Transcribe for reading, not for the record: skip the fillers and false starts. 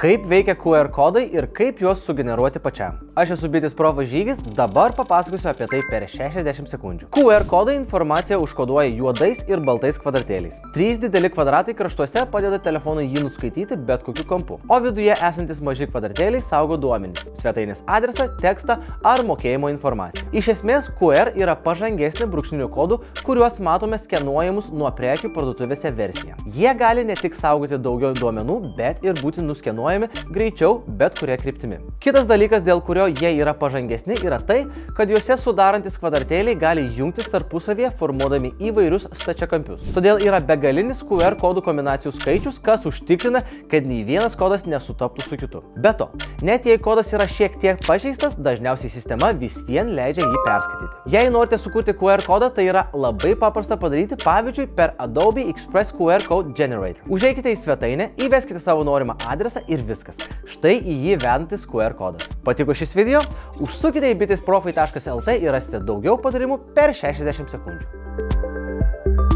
Kaip veikia QR kodai ir kaip juos sugeneruoti pačiam. Aš esu Bitės Profas Žygis, dabar papasakosiu apie tai per 60 sekundžių. QR kodai informaciją užkoduoja juodais ir baltais kvadratėliais. 3 dideli kvadratai kraštuose padeda telefonui jį nuskaityti bet kokiu kampu, o viduje esantis maži kvadratėliai saugo duomenis, svetainės adresą, tekstą ar mokėjimo informaciją. Iš esmės, QR yra pažangesnė brūkšninių kodų, kuriuos matome skenuojamus nuo prekių parduotuvėse versija. Jie gali ne tik saugoti daugiau duomenų, bet ir būti nuskenuojami greičiau bet kuria kryptimi. Kitas dalykas, dėl kurio jie yra pažangesni, yra tai, kad juose sudarantis kvadratėliai gali jungtis tarpusavyje, formuodami įvairius stačiakampius. Todėl yra begalinis QR kodų kombinacijų skaičius, kas užtikrina, kad nei vienas kodas nesutaptų su kitu. Be to, net jei kodas yra šiek tiek pažeistas, dažniausiai sistema vis vien leidžia jį perskaityti. Jei norite sukurti QR kodą, tai yra labai paprasta padaryti, pavyzdžiui, per Adobe Express QR Code Generator. Užeikite į svetainę, įveskite savo norimą adresą ir viskas. Štai į jį vedantis QR kodas. Patiko šis video? Užsukite į bitesprofai.lt ir rasite daugiau patarimų per 60 sekundžių.